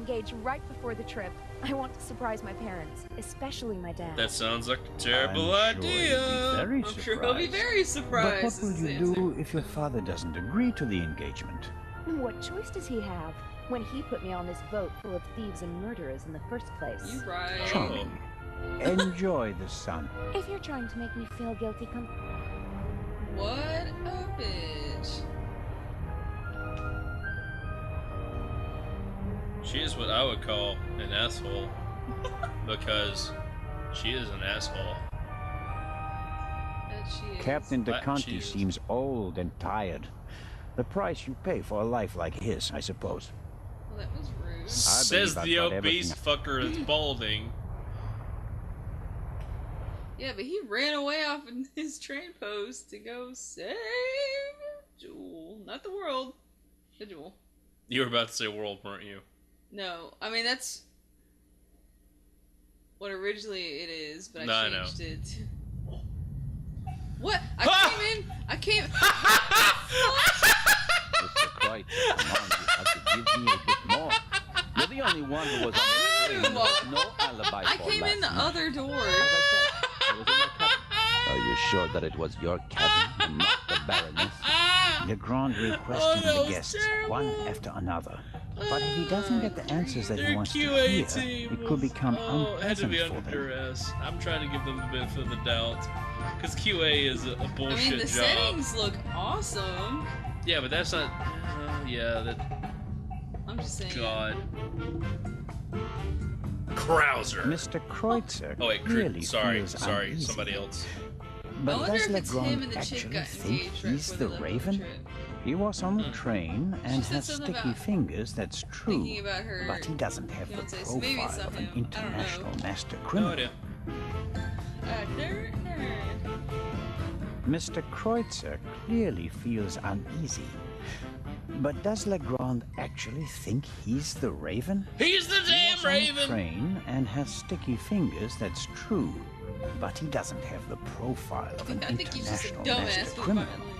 engaged right before the trip. I want to surprise my parents, especially my dad. That sounds like a terrible idea. I'm Sure he'll be very surprised. But what will you do if your father doesn't agree to the engagement? What choice does he have when he put me on this boat full of thieves and murderers in the first place? You right. Charming. Enjoy the sun. If you're trying to make me feel guilty, come... What a bitch. She is what I would call an asshole. Because she is an asshole. That she is. Captain That DeConti she is. seems old and tired. The price you pay for a life like his, I suppose. Well, that was rude. Says I've the got obese everything. fucker that's balding. Yeah, but he ran away off in his train post to go save Jewel. Not the world. The Jewel. You were about to say world, weren't you? No, I mean, that's what originally it is, but No, I I know. changed it. What? I came... Mr. Croix, come on, you have to give me a bit more. You're the only one who was on the train with no alibi I for came in the last night. other door. As I said, I was in your cabin. Are you sure that it was your cabin and not the Baroness? Legrand will question that the was guests terrible. one after another. But if he doesn't get the answers that he Their wants to QA hear, team it could become it had to unpleasant be for under them. duress. I'm trying to give them the benefit of the doubt. Because QA is a I bullshit mean, the job. settings look awesome. Yeah, but that's not... yeah, that... I'm just saying. God. Krauser. Mr. Kreutzer Oh wait, clearly sorry, feels sorry, uneasy. somebody else. But I wonder does if it's him Legrand and the chick actually got think engaged right he's before the they left on the Raven? trip. He was on the Hmm. train and said has something sticky about fingers, that's true. Thinking about her But he doesn't have the fiancé, so maybe it's profile not of an him. I don't know. international master No criminal. idea. Nerd. Mr. Kreutzer clearly feels uneasy. But does Legrand actually think he's the Raven? He's the He damn was on the Raven! train and has sticky fingers, that's true. But he doesn't have the profile of an I think he's just a international dumbass master for criminal. finally.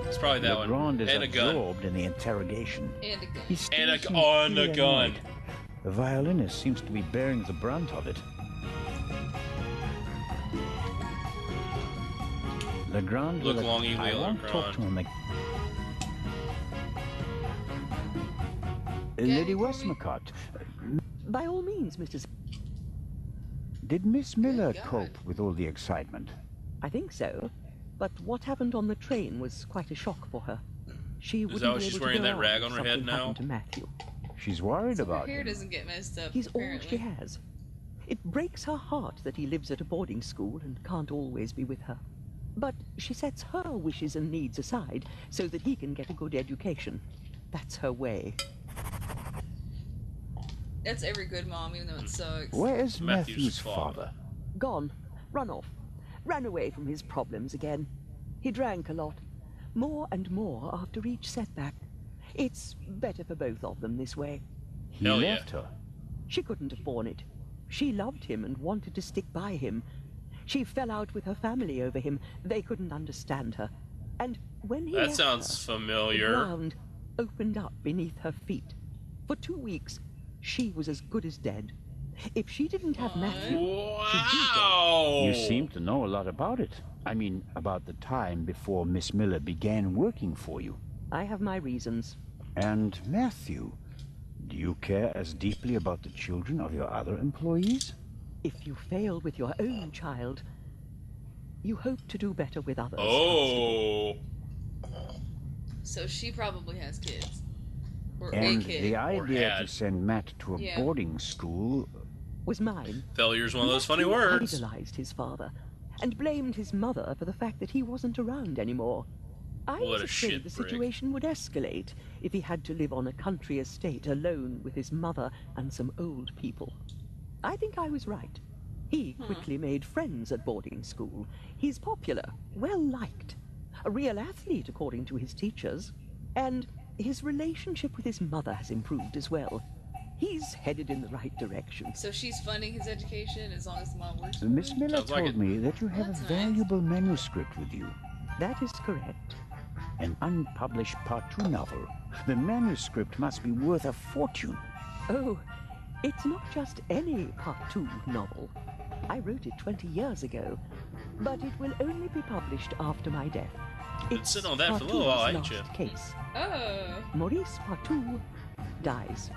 It's probably that Legrand one. is And a gun. absorbed in the interrogation. And a gun. He still And a seems gun, pretty a gun. annoyed. The violinist seems to be bearing the brunt of it. Legrand Look will long, you I will, won't talk to him Lady Westmacott, By all means, Mr. did Miss Miller God. cope with all the excitement? I think so. But what happened on the train was quite a shock for her. She wouldn't that why be she's able to wearing go that out rag if on her head something now? happened to Matthew. She's worried So her about hair him. doesn't get messed up. He's all apparently. she has. It breaks her heart that he lives at a boarding school and can't always be with her. But she sets her wishes and needs aside so that he can get a good education. That's her way. That's every good mom, even though it sucks. Where is Matthew's Matthew's father. father? Gone. Run off. Ran away from his problems again. He drank a lot. More and more after each setback. It's better for both of them this way. He Hell yeah. left her. She couldn't afford it. She loved him and wanted to stick by him. She fell out with her family over him. They couldn't understand her. And when he That left sounds her, the familiar. ground opened up beneath her feet. For 2 weeks, she was as good as dead. If she didn't have Matthew, Wow! You seem to know a lot about it. I mean, about the time before Miss Miller began working for you. I have my reasons. And Matthew, do you care as deeply about the children of your other employees? If you fail with your own child, you hope to do better with others. Oh. So she probably has kids. Or a And kid. the idea had. to send Matt to a Yeah. boarding school, Was mine. Failure's one of those funny Matthew words. idolized his father and blamed his mother for the fact that he wasn't around anymore. I What was a afraid the shit brick. situation would escalate if he had to live on a country estate alone with his mother and some old people. I think I was right. He quickly made friends at boarding school. He's popular, well-liked, a real athlete according to his teachers, and his relationship with his mother has improved as well. He's headed in the right direction. So she's funding his education as long as the mom works for Miss him? Miller Sounds like told it. me that you have That's a nice. valuable manuscript with you. That is correct. An unpublished Part 2 novel. The manuscript must be worth a fortune. Oh, it's not just any Part 2 novel. I wrote it 20 years ago, but it will only be published after my death. Been It's sitting on that for a little Partou's while, ain't you? last case. Oh. Maurice Partout dies.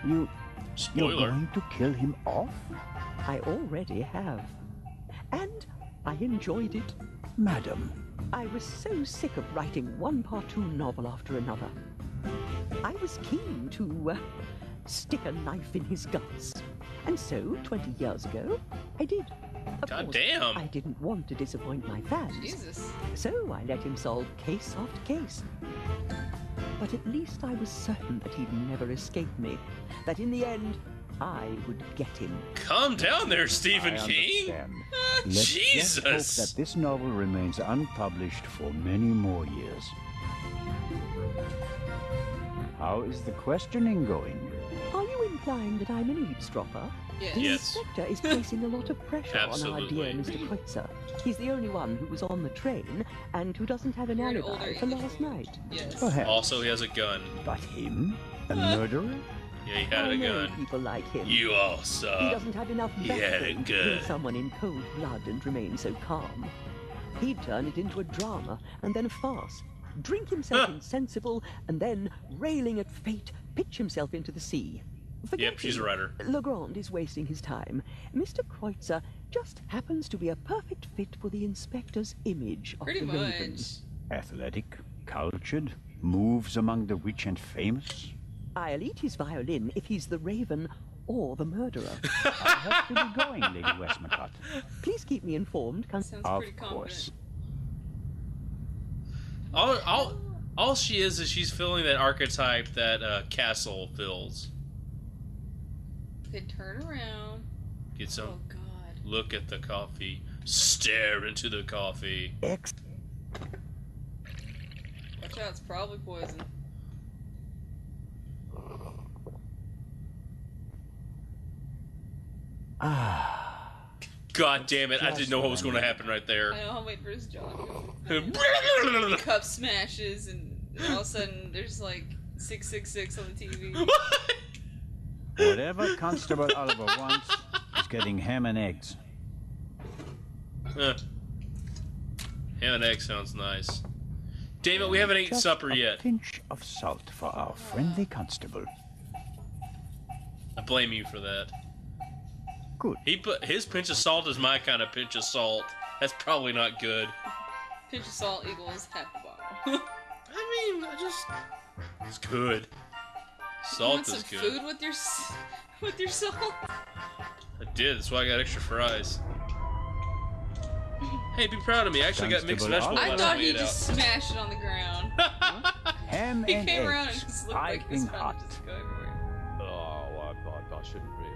You're Spoiler. going to kill him off? I already have. And I enjoyed it. Madam, I was so sick of writing one Partout novel after another. I was keen to stick a knife in his guts. And so, 20 years ago, I did. Of God course, damn. I didn't want to disappoint my fans. Jesus. So I let him solve case after case. But at least I was certain that he'd never escape me. That in the end, I would get him. Calm down there, Stephen I King. understand. Let's just hope Jesus. that this novel remains unpublished for many more years. How is the questioning going? Are you implying that I'm an eavesdropper? Yes. The Yes. inspector is placing a lot of pressure on our dear Absolutely. Mr. Kreutzer. He's the only one who was on the train and who doesn't have an You're an alibi older for English last woman. night. Yes. Perhaps. Also, he has a gun. But him? A murderer? Yeah, he had I a know gun. people like him. You He also. doesn't have enough he had a backbone to kill gun. someone in cold blood and remain so calm. He'd turn it into a drama and then a farce. Drink himself insensible and then, railing at fate, pitch himself into the sea. Yep, she's a Forgetting writer. Legrand is wasting his time. Mr. Kreutzer just happens to be a perfect fit for the inspector's image of Pretty the much. Raven. Athletic, cultured, moves among the rich and famous? I'll eat his violin if he's the Raven or the murderer. I have to be going, Lady Westmacott. Please keep me informed. Sounds Of pretty course. confident. All she is she's filling that archetype that Castle fills. Could turn around. Get some. Oh God. Look at the coffee. Stare into the coffee. Ex. Watch out, it's probably poison. Ah. God damn it! I didn't know what was going to happen right I there. know, I'm waiting for his jaw to go. Cup smashes, and all of a sudden there's like 666 on the TV. Whatever Constable Oliver wants is getting ham and eggs. Ham and egg sounds nice. Damn it, we haven't eaten Just supper a yet. pinch of salt for our friendly constable. I blame you for that. Good. He put his pinch of salt is my kind of pinch of salt. That's probably not good. Pinch of salt equals half a bottle. I mean, it's good. You Salt want is some good. food with your salt? I did. That's why I got extra fries. Hey, be proud of me. I actually got mixed Constable vegetables I last thought time we he ate just smashed it on the ground. Ham He and came around and eggs, just looked like his piping phone hot. would just go everywhere. Oh, I shouldn't really.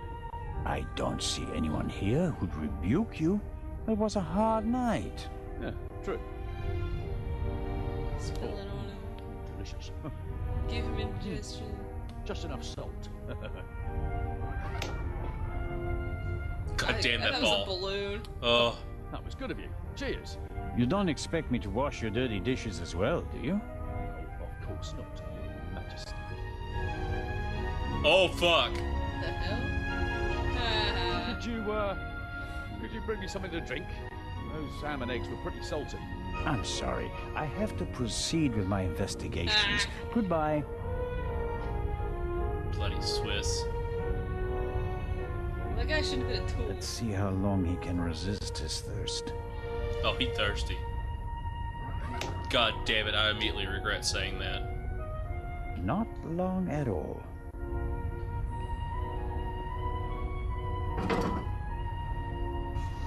I don't see anyone here who'd rebuke you. It was a hard night. Yeah, true. Spill it on him. Delicious. Give him indigestion. Just enough salt. God damn that was ball. a balloon. Oh, That was good of you. Cheers. You don't expect me to wash your dirty dishes as well, do you? Oh, of course not. Majesty. oh fuck. The hell? Could you bring me something to drink? Those ham and eggs were pretty salty. I'm sorry. I have to proceed with my investigations. Goodbye. Bloody Swiss. That guy shouldn't have been a tool. Let's see how long he can resist his thirst. Oh, he thirsty. God damn it, I immediately regret saying that. Not long at all.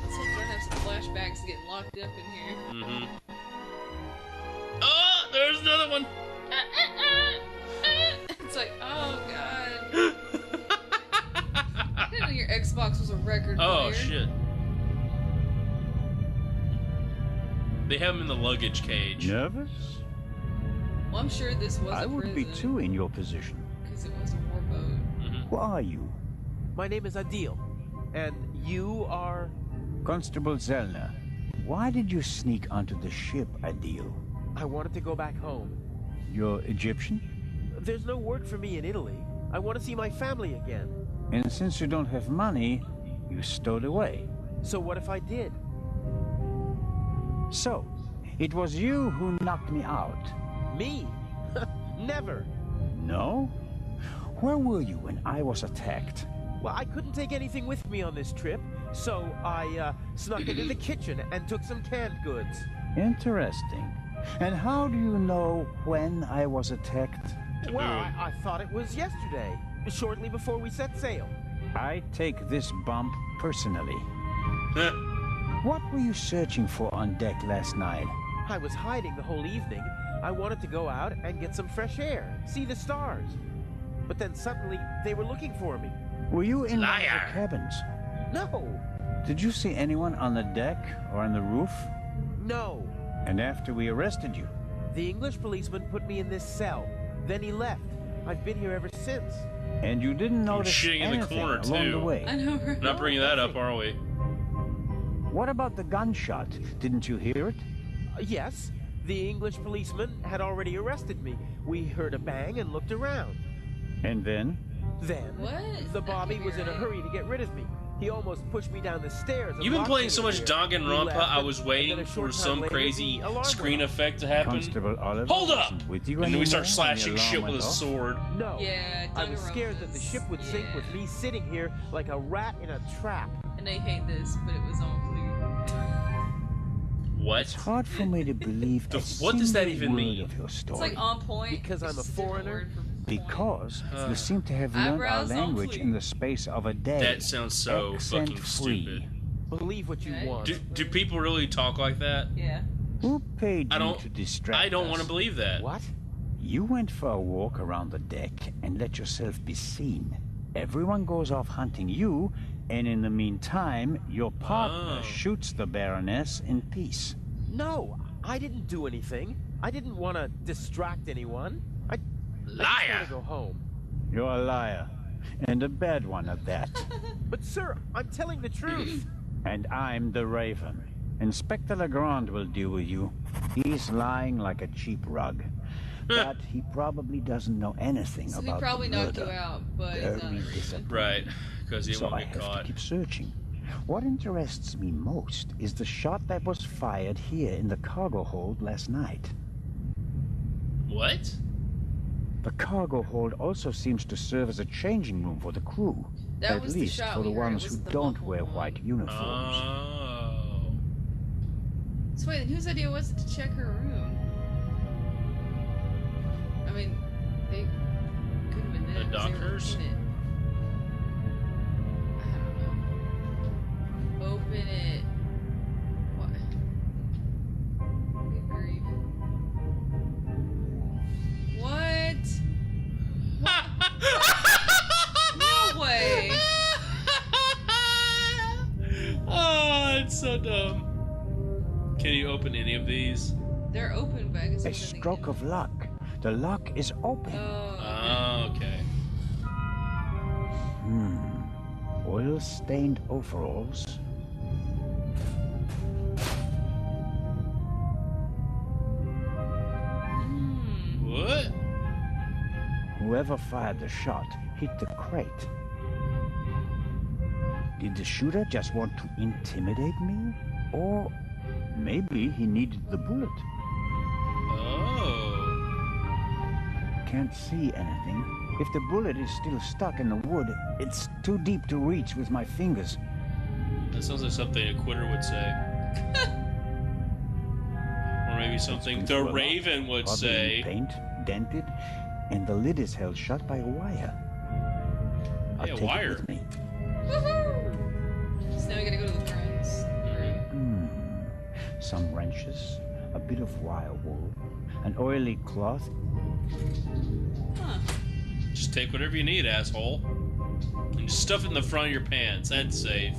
It's like we're gonna have some flashbacks of getting locked up in here. Mm-hmm. Oh, there's another one. It's like, oh god. I didn't know your Xbox was a record Oh player. shit. They have him in the luggage cage. Nervous? Well, I'm sure this was I a would be prison, too in your position. because it was a warboat. Mm-hmm. Who are you? My name is Adil, and you are... Constable Zellner. Why did you sneak onto the ship, Adil? I wanted to go back home. You're Egyptian? There's no work for me in Italy. I want to see my family again. And since you don't have money, you stowed away. So what if I did? So, it was you who knocked me out. Me? Never. No? Where were you when I was attacked? Well, I couldn't take anything with me on this trip, so I snuck into the kitchen and took some canned goods. Interesting. And how do you know when I was attacked? Well, I thought it was yesterday, shortly before we set sail. I take this bump personally. What were you searching for on deck last night? I was hiding the whole evening. I wanted to go out and get some fresh air, see the stars. But then suddenly, they were looking for me. Were you in one of Liar. the cabins? No, Did you see anyone on the deck or on the roof? no. And after we arrested you? The English policeman put me in this cell. Then he left. I've been here ever since. And you didn't notice shitting in the anything corner, along the too. way? I know, right? Not bringing that up, are we? What about the gunshot? Didn't you hear it? Yes, the English policeman had already arrested me. We heard a bang and looked around. And then? Then, What? the That Bobby can't be was in a right. hurry to get rid of me. He almost pushed me down the stairs. and You've been locked playing me so in much here. Danganronpa, He left, I was and waiting then a for short some time later, crazy the alarm screen went off. effect to happen. Constable Oliver Hold up! wasn't with you And then we anymore start when the slashing alarm shit went with a off? sword. No. Yeah, I was scared that the Danganronpas, ship would sink with yeah. me sitting here like a rat in a trap. And I hate this, but it was on What? It's hard for me to believe a What does that single even word mean? of your It's story. like on point. Because It's I'm a just different foreigner? word for point. Because you seem to have learned our Eyebrows on language fleek. in the space of a day. That sounds so Accent fucking free. stupid. Believe what you Okay. want. Do people really talk like that? Yeah. Who paid I you don't. to distract I don't us? want to believe that. What? You went for a walk around the deck and let yourself be seen. Everyone goes off hunting you, and in the meantime, your partner Oh. shoots the Baroness in peace. No, I didn't do anything. I didn't want to distract anyone. I just Liar! want to go home. You're a liar, and a bad one at that. But sir, I'm telling the truth. And I'm the Raven. Inspector Legrand will deal with you. He's lying like a cheap rug. But he probably doesn't know anything So he about probably the knocked murder. you out, but he's Very not a reason. disappointing. Right, because he So I won't get have caught. to keep searching. What interests me most is the shot that was fired here in the cargo hold last night. What? The cargo hold also seems to serve as a changing room for the crew. That at was the least shot for the we heard. It ones who wasn't the don't muffled wear one. white uniforms. Oh. So wait, then whose idea was it to check her room? I mean, they could have been The dead. 'cause they were doctors? in it. I don't know. Open it. What? Good grief. What? No way. Oh, it's so dumb. Can you open any of these? They're open, but I guess A there's nothing stroke in of luck. The lock is open. Oh. Oh, okay. Oil-stained overalls. Hmm. What? Whoever fired the shot hit the crate. Did the shooter just want to intimidate me? Or maybe he needed the bullet. Oh. Can't see anything. If the bullet is still stuck in the wood, it's too deep to reach with my fingers. That sounds like something a quitter would say. Or maybe something the Well, Raven would probably in say. paint, dented, and the lid is held shut by a wire. I'll Yeah, take wire. it with me. Woohoo! So now we gotta go to the friends. Some wrenches, a bit of wire wool, an oily cloth. Huh. Just take whatever you need, asshole. And just stuff it in the front of your pants. That's safe.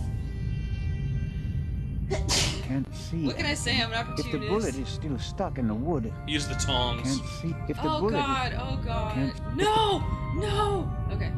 Can't see. What can I say? I'm an If the opportunist. bullet is still stuck in the wood, Use the tongs. can't see. If the Oh bullet god, oh god. Can't- No! No! Okay.